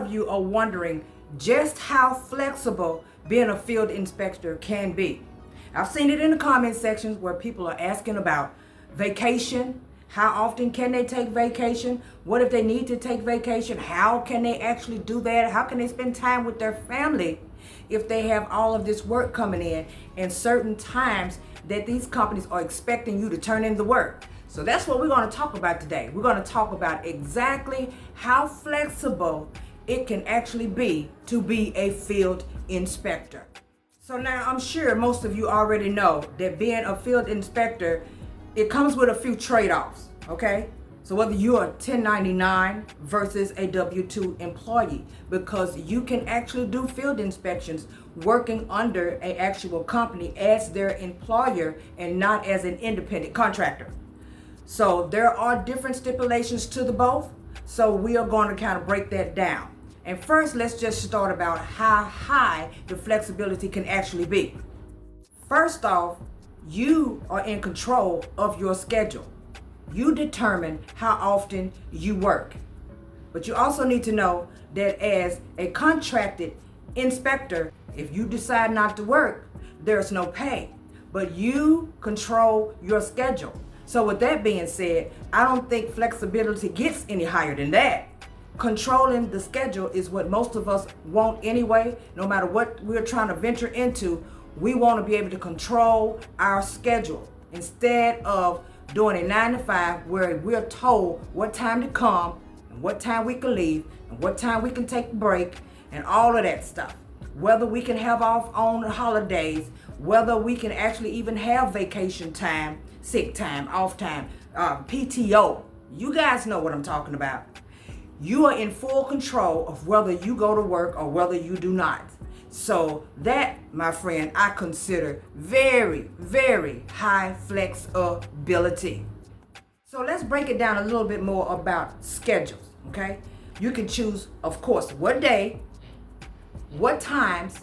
of you are wondering just how flexible being a field inspector can be. I've seen it in the comment sections where people are asking about vacation. How often can they take vacation? What if they need to take vacation? How can they actually do that? How can they spend time with their family if they have all of this work coming in and certain times that these companies are expecting you to turn in the work? So that's what we're going to talk about today. We're going to talk about exactly how flexible it can actually be to be a field inspector. So now I'm sure most of you already know that being a field inspector, it comes with a few trade-offs, okay? So whether you're a 1099 versus a W-2 employee, because you can actually do field inspections working under an actual company as their employer and not as an independent contractor. So there are different stipulations to the both. So we are going to kind of break that down. And first, let's just start about how high the flexibility can actually be. First off, you are in control of your schedule. You determine how often you work. But you also need to know that as a contracted inspector, if you decide not to work, there's no pay. But you control your schedule. So with that being said, I don't think flexibility gets any higher than that. Controlling the schedule is what most of us want anyway. No matter what we're trying to venture into, we want to be able to control our schedule instead of doing a 9 to 5 where we're told what time to come and what time we can leave and what time we can take a break and all of that stuff. Whether we can have off on holidays, whether we can actually even have vacation time, sick time, off time, PTO. You guys know what I'm talking about. You are in full control of whether you go to work or whether you do not. So that, my friend, I consider very, very high flexibility. So let's break it down a little bit more about schedules, okay? You can choose, of course, what day, what times,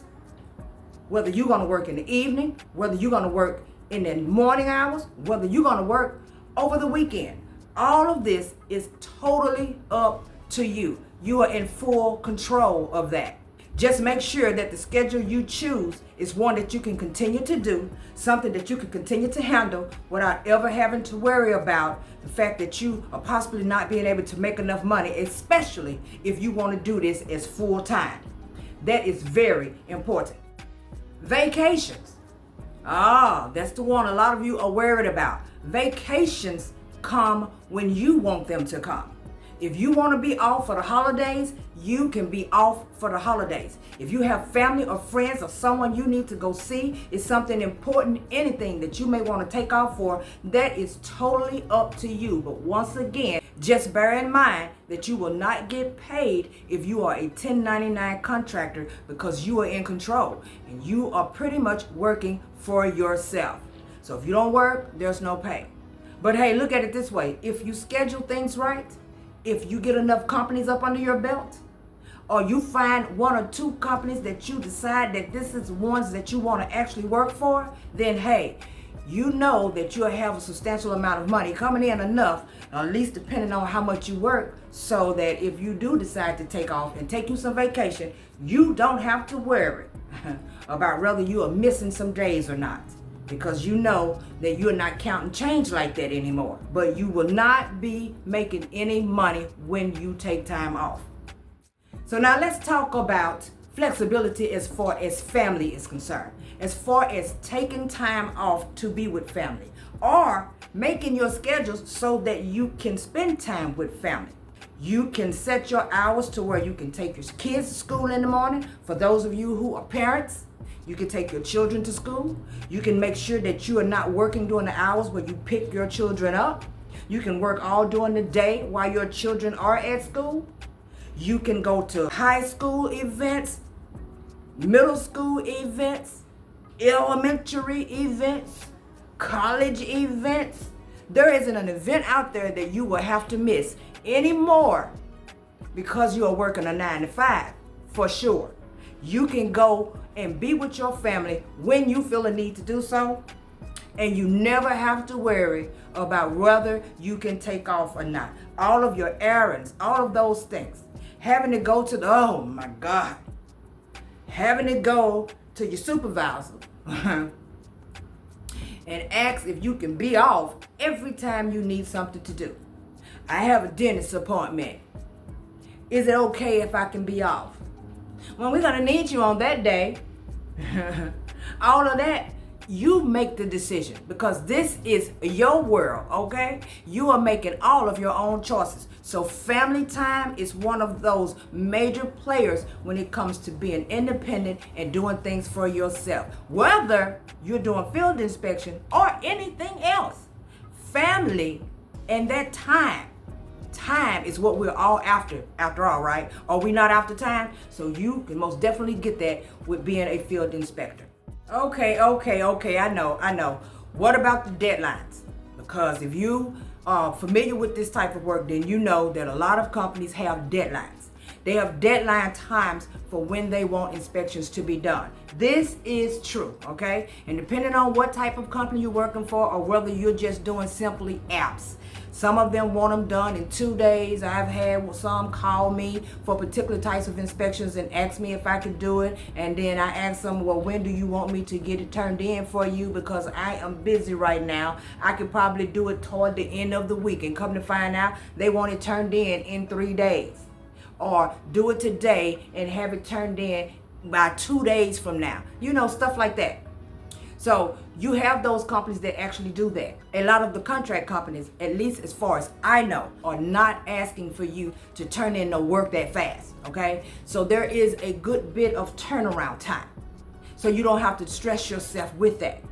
whether you're going to work in the evening, whether you're going to work in the morning hours, whether you're going to work over the weekend. All of this is totally up to you. You are in full control of that. Just make sure that the schedule you choose is one that you can continue to do, something that you can continue to handle without ever having to worry about the fact that you are possibly not being able to make enough money, especially if you want to do this as full time. That is very important. Vacations. That's the one a lot of you are worried about. Vacations come when you want them to come. If you want to be off for the holidays, you can be off for the holidays. If you have family or friends or someone you need to go see, it's something important, anything that you may want to take off for, that is totally up to you. But once again, just bear in mind that you will not get paid if you are a 1099 contractor because you are in control and you are pretty much working for yourself. So if you don't work, there's no pay. But hey, look at it this way. If you schedule things right, if you get enough companies up under your belt, or you find one or two companies that you decide that this is ones that you want to actually work for, then hey, you know that you'll have a substantial amount of money coming in, enough, at least depending on how much you work, so that if you do decide to take off and take you some vacation, you don't have to worry about whether you are missing some days or not. Because you know that you're not counting change like that anymore. But you will not be making any money when you take time off. So now let's talk about flexibility as far as family is concerned. As far as taking time off to be with family. Or making your schedules so that you can spend time with family. You can set your hours to where you can take your kids to school in the morning. For those of you who are parents, you can take your children to school. You can make sure that you are not working during the hours where you pick your children up. You can work all during the day while your children are at school. You can go to high school events, middle school events, elementary events, college events. There isn't an event out there that you will have to miss anymore because you are working a 9 to 5, for sure. You can go and be with your family when you feel a need to do so, and you never have to worry about whether you can take off or not. All of your errands, all of those things. having to go to oh my God, having to go to your supervisor and ask if you can be off every time you need something to do. I have a dentist appointment. Is it okay if I can be off? Well, we're gonna need you on that day. All of that, you make the decision because this is your world, okay? You are making all of your own choices. So family time is one of those major players when it comes to being independent and doing things for yourself. Whether you're doing field inspection or anything else, family and that time is what we're all after all, right? Are we not after time? So you can most definitely get that with being a field inspector. Okay, I know. What about the deadlines? Because if you are familiar with this type of work, then you know that a lot of companies have deadlines. They have deadline times for when they want inspections to be done. This is true, okay? And depending on what type of company you're working for or whether you're just doing simply apps, some of them want them done in 2 days. I've had some call me for particular types of inspections and ask me if I could do it. And then I ask them, well, when do you want me to get it turned in for you? Because I am busy right now. I could probably do it toward the end of the week. And come to find out, they want it turned in 3 days. Or do it today and have it turned in by 2 days from now. You know, stuff like that. So you have those companies that actually do that. A lot of the contract companies, at least as far as I know, are not asking for you to turn in no work that fast, okay? So there is a good bit of turnaround time. So you don't have to stress yourself with that.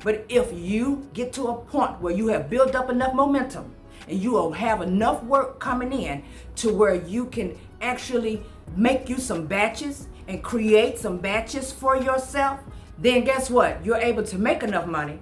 But if you get to a point where you have built up enough momentum and you will have enough work coming in to where you can actually make you some batches and create some batches for yourself, then guess what? You're able to make enough money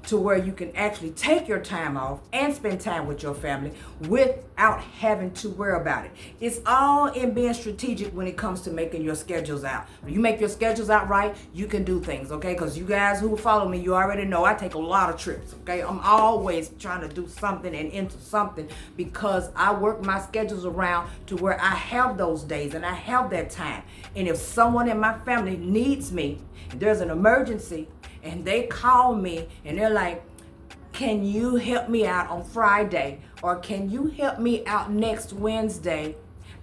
to where you can actually take your time off and spend time with your family without having to worry about it. It's all in being strategic when it comes to making your schedules out. When you make your schedules out right, you can do things, okay? Because you guys who follow me, you already know I take a lot of trips, okay? I'm always trying to do something and into something because I work my schedules around to where I have those days and I have that time. And if someone in my family needs me, and there's an emergency, and they call me and they're like, can you help me out on Friday? Or can you help me out next Wednesday?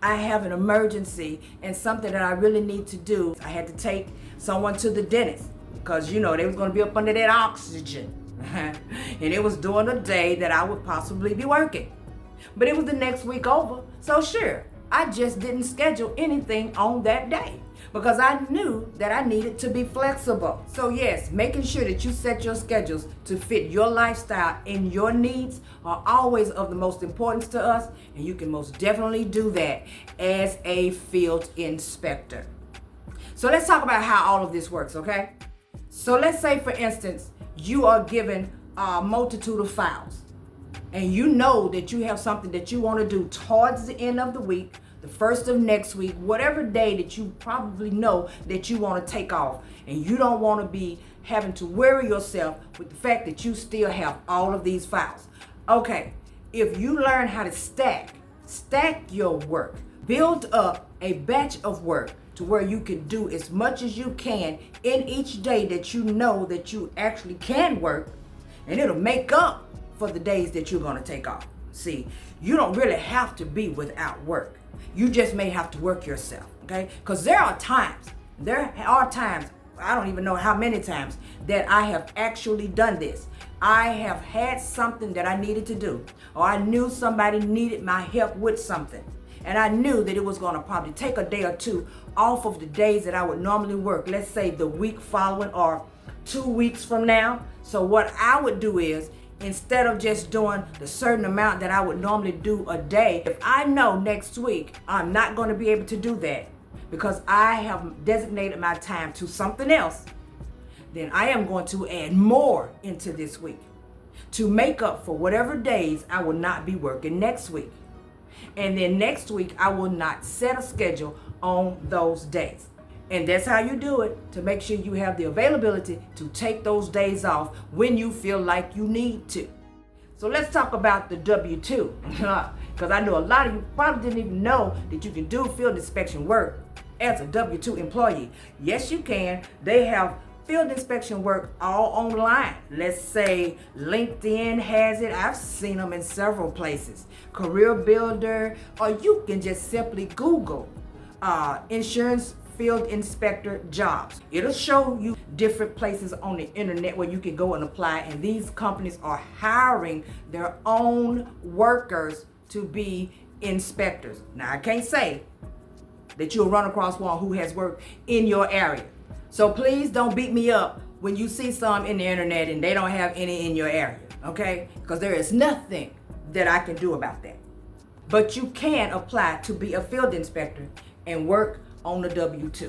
I have an emergency and something that I really need to do. I had to take someone to the dentist because, you know, they was going to be up under that oxygen. And it was during a day that I would possibly be working. But it was the next week over. So sure, I just didn't schedule anything on that day, because I knew that I needed to be flexible. So yes, making sure that you set your schedules to fit your lifestyle and your needs are always of the most importance to us, and you can most definitely do that as a field inspector. So let's talk about how all of this works, okay? So let's say, for instance, you are given a multitude of files, and you know that you have something that you want to do towards the end of the week, the first of next week, whatever day that you probably know that you want to take off, and you don't want to be having to worry yourself with the fact that you still have all of these files. Okay, if you learn how to stack your work, build up a batch of work to where you can do as much as you can in each day that you know that you actually can work, and it'll make up for the days that you're going to take off. See, you don't really have to be without work. You just may have to work yourself, okay? Because there are times, I don't even know how many times, that I have actually done this. I have had something that I needed to do, or I knew somebody needed my help with something, and I knew that it was going to probably take a day or two off of the days that I would normally work, let's say the week following or 2 weeks from now. So what I would do is, instead of just doing the certain amount that I would normally do a day, if I know next week I'm not going to be able to do that because I have designated my time to something else, then I am going to add more into this week to make up for whatever days I will not be working next week. And then next week I will not set a schedule on those days. And that's how you do it, to make sure you have the availability to take those days off when you feel like you need to. So let's talk about the W-2. Because I know a lot of you probably didn't even know that you can do field inspection work as a W-2 employee. Yes, you can. They have field inspection work all online. Let's say LinkedIn has it. I've seen them in several places. Career Builder, or you can just simply Google insurance field inspector jobs. It'll show you different places on the internet where you can go and apply, and these companies are hiring their own workers to be inspectors. Now, I can't say that you'll run across one who has worked in your area. So please don't beat me up when you see some in the internet and they don't have any in your area, okay? Because there is nothing that I can do about that. But you can apply to be a field inspector and work on the W-2.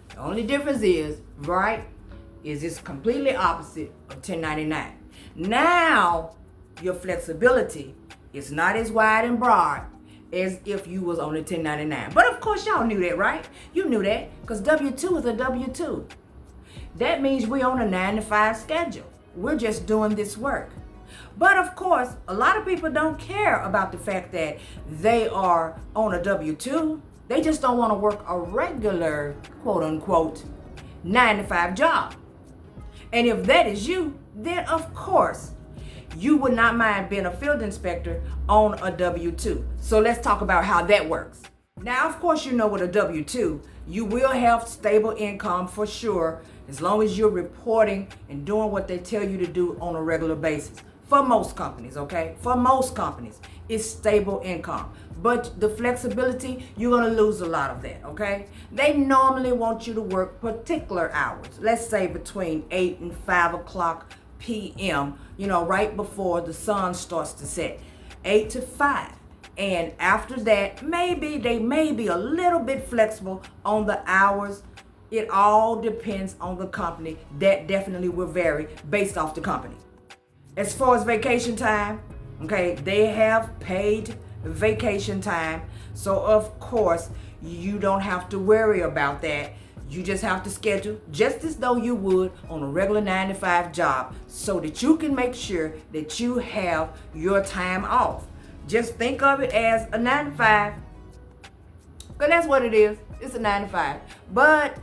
The only difference is, right, is it's completely opposite of 1099. Now, your flexibility is not as wide and broad as if you was on the 1099. But of course, y'all knew that, right? You knew that, because W-2 is a W-2. That means we're on a 9-to-5 schedule. We're just doing this work. But of course, a lot of people don't care about the fact that they are on a W-2. They just don't want to work a regular, quote unquote, 9-to-5 job. And if that is you, then of course, you would not mind being a field inspector on a W-2. So let's talk about how that works. Now, of course, you know with a W-2, you will have stable income for sure, as long as you're reporting and doing what they tell you to do on a regular basis. For most companies, okay? For most companies, it's stable income. But the flexibility, you're gonna lose a lot of that, okay? They normally want you to work particular hours. Let's say between 8 and 5 o'clock p.m., right before the sun starts to set, 8 to 5. And after that, they may be a little bit flexible on the hours. It all depends on the company. That definitely will vary based off the company. As far as vacation time, okay, they have paid vacation time. So of course, you don't have to worry about that. You just have to schedule just as though you would on a regular 9-to-5 job, so that you can make sure that you have your time off. Just think of it as a 9-to-5, because that's what it is. It's a 9-to-5. But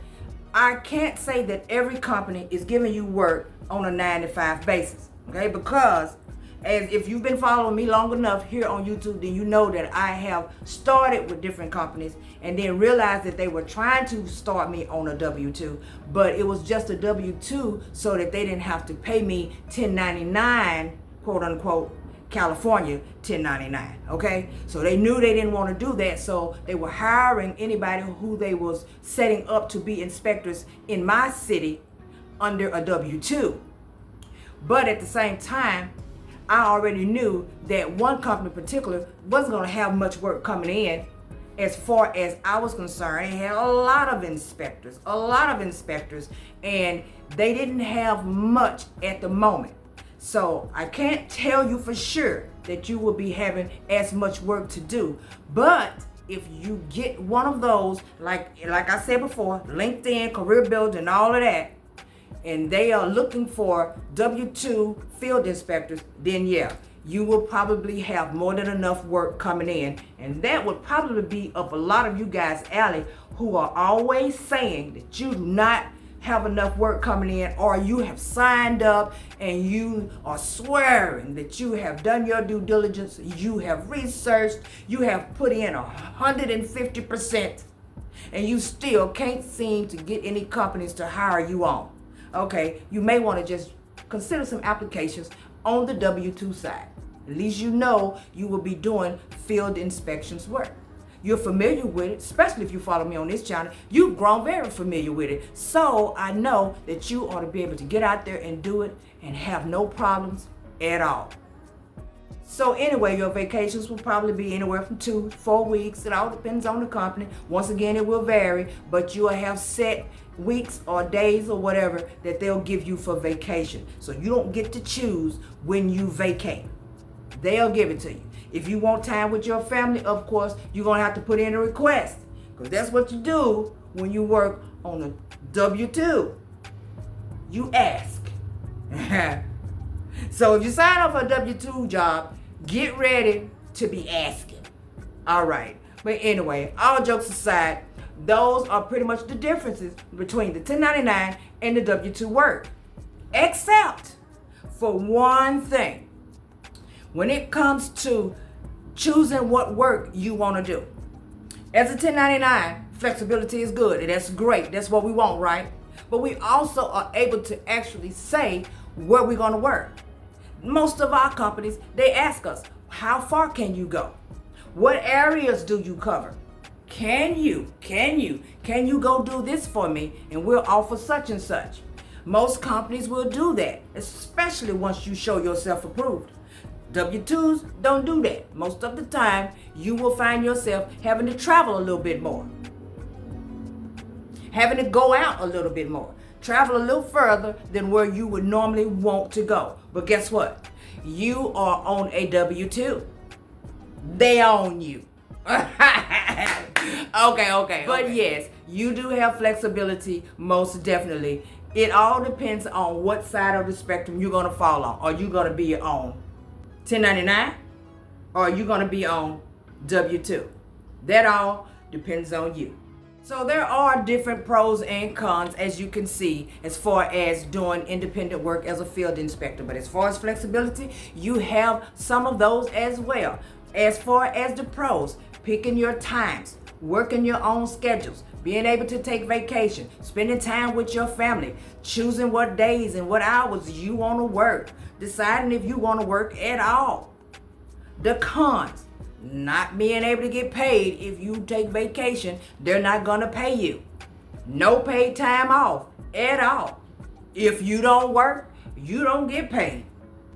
I can't say that every company is giving you work on a 9-to-5 basis, okay? Because as if you've been following me long enough here on YouTube, then you know that I have started with different companies and then realized that they were trying to start me on a W-2, but it was just a W-2 so that they didn't have to pay me 1099, quote unquote, California 1099, okay? So they knew they didn't want to do that, so they were hiring anybody who they was setting up to be inspectors in my city under a W-2. But at the same time, I already knew that one company in particular wasn't going to have much work coming in. As far as I was concerned, they had a lot of inspectors, and they didn't have much at the moment. So I can't tell you for sure that you will be having as much work to do. But if you get one of those, like I said before, LinkedIn, Career Builder, and all of that, and they are looking for W-2 field inspectors, then yeah, you will probably have more than enough work coming in. And that would probably be up a lot of you guys' alley who are always saying that you do not have enough work coming in, or you have signed up and you are swearing that you have done your due diligence, you have researched, you have put in 150%, and you still can't seem to get any companies to hire you on. Okay, you may want to just consider some applications on the W-2 side. At least you know you will be doing field inspections work. You're familiar with it, especially if you follow me on this channel. You've grown very familiar with it. So I know that you ought to be able to get out there and do it and have no problems at all. So anyway, your vacations will probably be anywhere from 2 to 4 weeks. It all depends on the company. Once again, it will vary, but you will have set weeks or days or whatever that they'll give you for vacation. So you don't get to choose when you vacate. They'll give it to you. If you want time with your family, of course, you're going to have to put in a request, because that's what you do when you work on a W-2. You ask. So if you sign up for a W-2 job, get ready to be asking. All right. But anyway, all jokes aside, those are pretty much the differences between the 1099 and the W-2 work. Except for one thing. When it comes to choosing what work you want to do. As a 1099, flexibility is good, and that's great. That's what we want, right? But we also are able to actually say where we're going to work. Most of our companies, they ask us, how far can you go? What areas do you cover? Can you go do this for me, and we'll offer such and such. Most companies will do that, especially once you show yourself approved. W-2s don't do that. Most of the time, you will find yourself having to travel a little bit more. Having to go out a little bit more. Travel a little further than where you would normally want to go. But guess what? You are on a W-2. They own you. Okay. But yes, you do have flexibility, most definitely. It all depends on what side of the spectrum you're going to fall on. Are you going to be on 1099 or are you going to be on W-2? That all depends on you. So there are different pros and cons, as you can see, as far as doing independent work as a field inspector. But as far as flexibility, you have some of those as well. As far as the pros, picking your times, working your own schedules, being able to take vacation, spending time with your family, choosing what days and what hours you want to work, deciding if you want to work at all. The cons, not being able to get paid if you take vacation. They're not going to pay you. No paid time off at all. If you don't work, you don't get paid.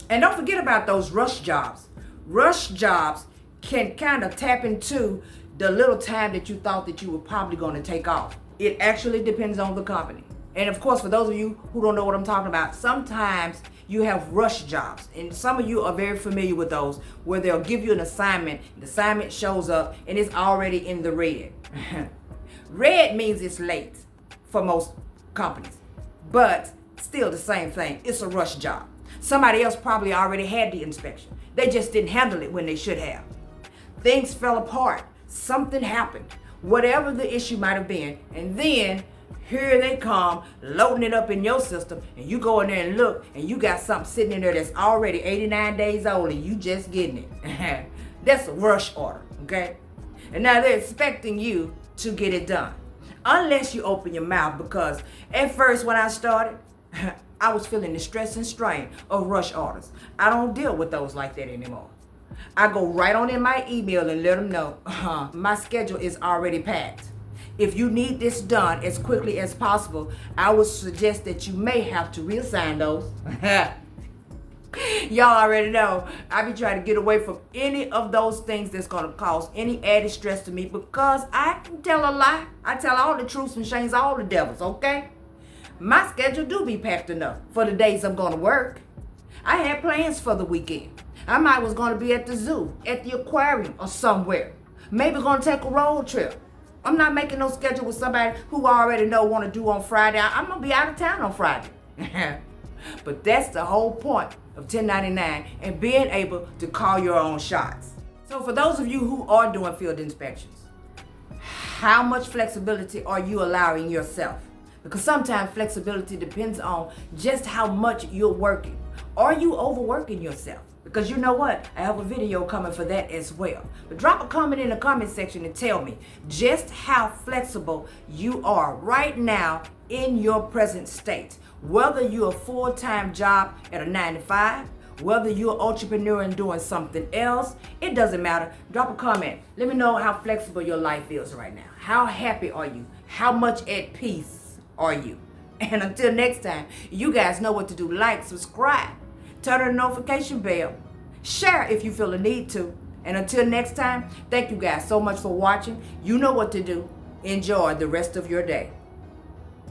And don't forget about those rush jobs. Rush jobs can kind of tap into the little time that you thought that you were probably going to take off. It actually depends on the company. And of course, for those of you who don't know what I'm talking about, sometimes you have rush jobs. And some of you are very familiar with those, where they'll give you an assignment. The assignment shows up and it's already in the red. Red means it's late for most companies. But still the same thing. It's a rush job. Somebody else probably already had the inspection. They just didn't handle it when they should have. Things fell apart. Something happened. Whatever the issue might have been. And then here they come, loading it up in your system, and you go in there and look, and you got something sitting in there that's already 89 days old, and you just getting it. That's a rush order, okay? And now they're expecting you to get it done. Unless you open your mouth, because at first when I started, I was feeling the stress and strain of rush orders. I don't deal with those like that anymore. I go right on in my email and let them know, my schedule is already packed. If you need this done as quickly as possible, I would suggest that you may have to reassign those. Y'all already know I be trying to get away from any of those things that's going to cause any added stress to me, because I can tell a lie. I tell all the truths and shames all the devils, okay? My schedule do be packed enough for the days I'm going to work. I had plans for the weekend. I might was going to be at the zoo, at the aquarium, or somewhere. Maybe going to take a road trip. I'm not making no schedule with somebody who I already know want to do on Friday. I'm going to be out of town on Friday. But that's the whole point of 1099 and being able to call your own shots. So for those of you who are doing field inspections, how much flexibility are you allowing yourself? Because sometimes flexibility depends on just how much you're working. Are you overworking yourself? Because you know what? I have a video coming for that as well. But drop a comment in the comment section and tell me just how flexible you are right now in your present state. Whether you're a full-time job at a 9 to 5, whether you're an entrepreneur and doing something else, it doesn't matter. Drop a comment. Let me know how flexible your life is right now. How happy are you? How much at peace are you? And until next time, you guys know what to do. Like, subscribe, turn on the notification bell, share if you feel the need to. And until next time, thank you guys so much for watching. You know what to do. Enjoy the rest of your day.